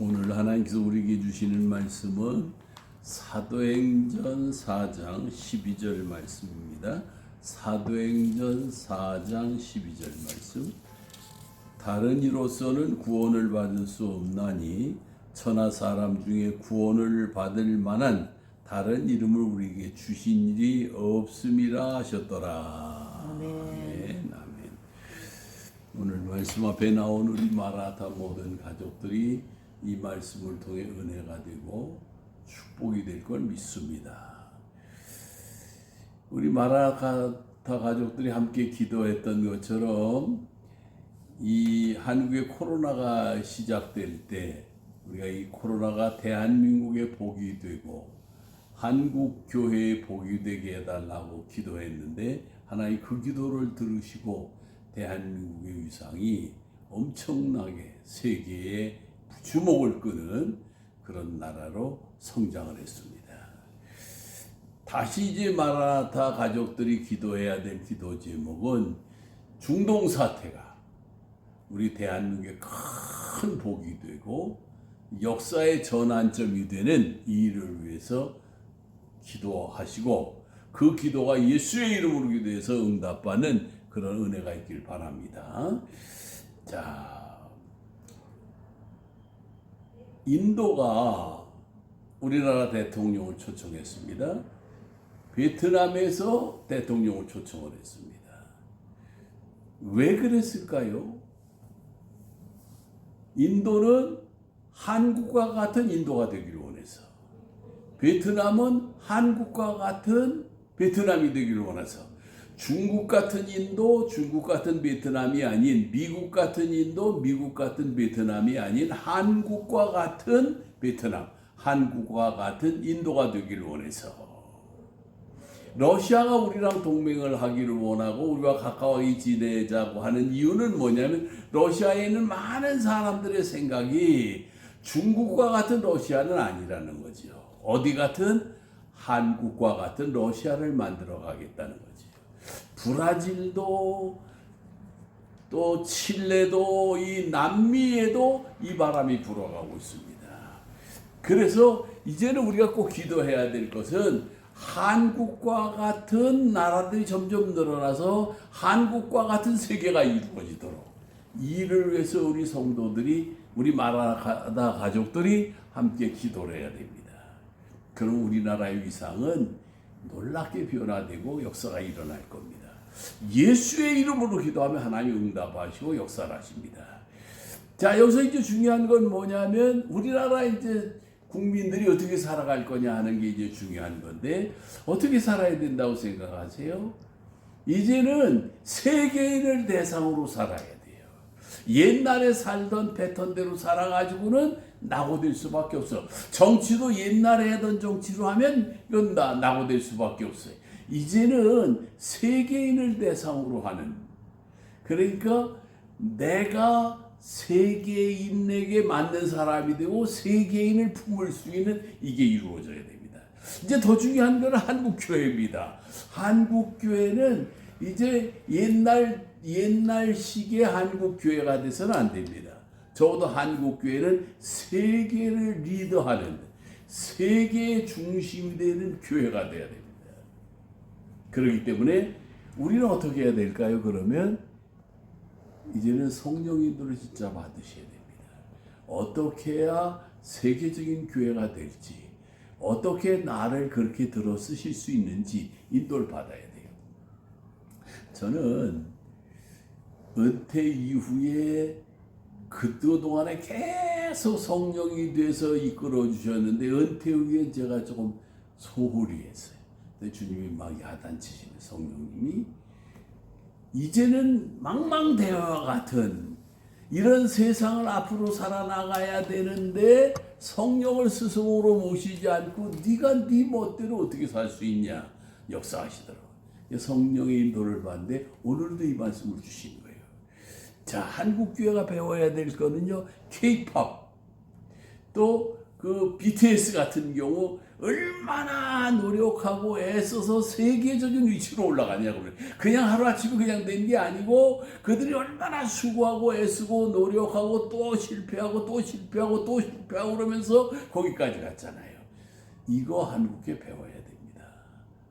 오늘 하나님께서 우리에게 주시는 말씀은 사도행전 4장 12절 말씀입니다. 사도행전 4장 12절 말씀. 다른 이로서는 구원을 받을 수 없나니 천하 사람 중에 구원을 받을 만한 다른 이름을 우리에게 주신 일이 없음이라 하셨더라. 아멘. 아멘. 오늘 말씀 앞에 나온 우리 마라타 모든 가족들이 이 말씀을 통해 은혜가 되고 축복이 될 걸 믿습니다. 우리 마라타 가족들이 함께 기도했던 것처럼 이 한국의 코로나가 시작될 때 우리가 이 코로나가 대한민국의 복이 되고 한국 교회의 복이 되게 해달라고 기도했는데 하나님 그 기도를 들으시고 대한민국의 위상이 엄청나게 세계에 주목을 끄는 그런 나라로 성장을 했습니다. 다시 이제 마라나타 가족들이 기도해야 될 기도 제목은 중동 사태가 우리 대한민국의 큰 복이 되고 역사의 전환점이 되는 이 일을 위해서 기도하시고 그 기도가 예수의 이름으로 기도해서 응답받는 그런 은혜가 있길 바랍니다. 자, 인도가 우리나라 대통령을 초청했습니다. 베트남에서 대통령을 초청을 했습니다. 왜 그랬을까요? 인도는 한국과 같은 인도가 되기를 원해서, 베트남은 한국과 같은 베트남이 되기를 원해서, 중국 같은 인도, 중국 같은 베트남이 아닌 미국 같은 인도, 미국 같은 베트남이 아닌 한국과 같은 베트남, 한국과 같은 인도가 되기를 원해서 러시아가 우리랑 동맹을 하기를 원하고 우리와 가까이 지내자고 하는 이유는 뭐냐면 러시아에는 많은 사람들의 생각이 중국과 같은 러시아는 아니라는 거죠. 어디 같은? 한국과 같은 러시아를 만들어 가겠다는 거죠. 브라질도 또 칠레도 이 남미에도 이 바람이 불어가고 있습니다. 그래서 이제는 우리가 꼭 기도해야 될 것은 한국과 같은 나라들이 점점 늘어나서 한국과 같은 세계가 이루어지도록 이를 위해서 우리 성도들이 우리 마라나타 가족들이 함께 기도를 해야 됩니다. 그럼 우리나라의 위상은 놀랍게 변화되고 역사가 일어날 겁니다. 예수의 이름으로 기도하면 하나님 응답하시고 역사를 하십니다. 자, 여기서 이제 중요한 건 뭐냐면 우리나라 이제 국민들이 어떻게 살아갈 거냐 하는 게 이제 중요한 건데 어떻게 살아야 된다고 생각하세요? 이제는 세계인을 대상으로 살아야 돼요. 옛날에 살던 패턴대로 살아가지고는 낙오될 수밖에 없어. 정치도 옛날에 하던 정치로 하면 이건 낙오될 수밖에 없어요. 이제는 세계인을 대상으로 하는, 그러니까 내가 세계인에게 맞는 사람이 되고 세계인을 품을 수 있는 이게 이루어져야 됩니다. 이제 더 중요한 것은 한국교회입니다. 한국교회는 이제 옛날식의 한국교회가 돼서는 안 됩니다. 적어도 한국교회는 세계를 리더하는, 세계의 중심이 되는 교회가 돼야 됩니다. 그렇기 때문에 우리는 어떻게 해야 될까요? 그러면 이제는 성령 인도를 진짜 받으셔야 됩니다. 어떻게 해야 세계적인 교회가 될지, 어떻게 나를 그렇게 들어 쓰실 수 있는지 인도를 받아야 돼요. 저는 은퇴 이후에 그동안에 계속 성령이 돼서 이끌어 주셨는데 은퇴 후에 제가 조금 소홀히 했어요. 근데 주님이 막 야단치시는 성령님이 이제는 망망대해와 같은 이런 세상을 앞으로 살아나가야 되는데 성령을 스승으로 모시지 않고 네가 네 멋대로 어떻게 살 수 있냐 역사하시더라고요. 성령의 인도를 받는데 오늘도 이 말씀을 주신 거예요. 자, 한국교회가 배워야 될 거는요, K-pop 또 그 BTS 같은 경우 얼마나 노력하고 애써서 세계적인 위치로 올라가냐고 그래. 그냥 하루아침에 그냥 된 게 아니고 그들이 얼마나 수고하고 애쓰고 노력하고 또 실패하고 또 실패하고 또 실패하고 그러면서 거기까지 갔잖아요. 이거 한국교회 배워야 됩니다.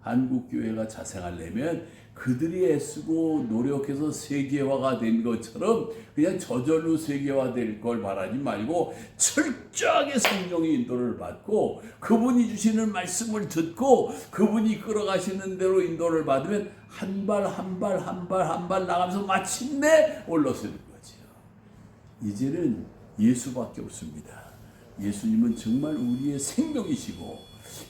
한국교회가 자생하려면 그들이 애쓰고 노력해서 세계화가 된 것처럼 그냥 저절로 세계화될 걸 바라지 말고 철저하게 성령의 인도를 받고 그분이 주시는 말씀을 듣고 그분이 이끌어가시는 대로 인도를 받으면 한 발 한 발 한 발 한 발 나가면서 마침내 올라서는 거죠. 이제는 예수밖에 없습니다. 예수님은 정말 우리의 생명이시고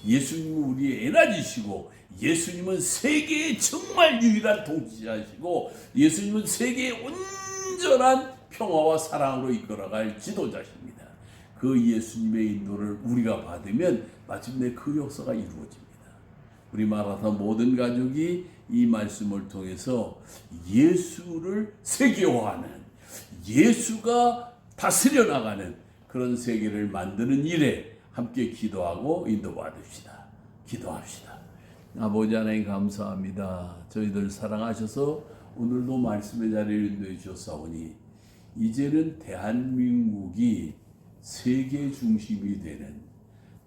예수님은 우리의 에너지시고 예수님은 세계의 정말 유일한 통치자시고 예수님은 세계의 온전한 평화와 사랑으로 이끌어갈 지도자십니다. 그 예수님의 인도를 우리가 받으면 마침내 그 역사가 이루어집니다. 우리 마라톤 모든 가족이 이 말씀을 통해서 예수를 세계화하는 예수가 다스려 나가는 그런 세계를 만드는 일에 함께 기도하고 인도받읍시다. 기도합시다. 아버지 하나님 감사합니다. 저희들 사랑하셔서 오늘도 말씀의 자리를 인도해 주셨사오니 이제는 대한민국이 세계 중심이 되는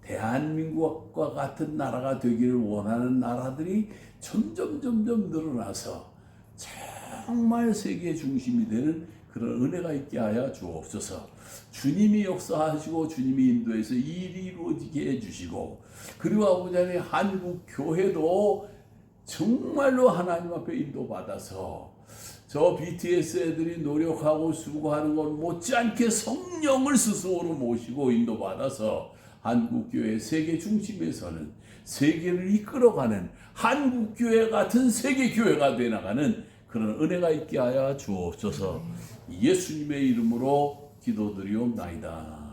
대한민국과 같은 나라가 되기를 원하는 나라들이 점점 늘어나서 정말 세계 중심이 되는 그런 은혜가 있게 하여 주옵소서. 주님이 역사하시고 주님이 인도해서 일이 이루어지게 해주시고 그리고 아버지 하나님 한국 교회도 정말로 하나님 앞에 인도받아서 저 BTS 애들이 노력하고 수고하는 것 못지않게 성령을 스스로 모시고 인도받아서 한국교회 세계 중심에서는 세계를 이끌어가는 한국교회 같은 세계교회가 되어나가는 그런 은혜가 있게 하여 주옵소서. 예수님의 이름으로 기도드리옵나이다.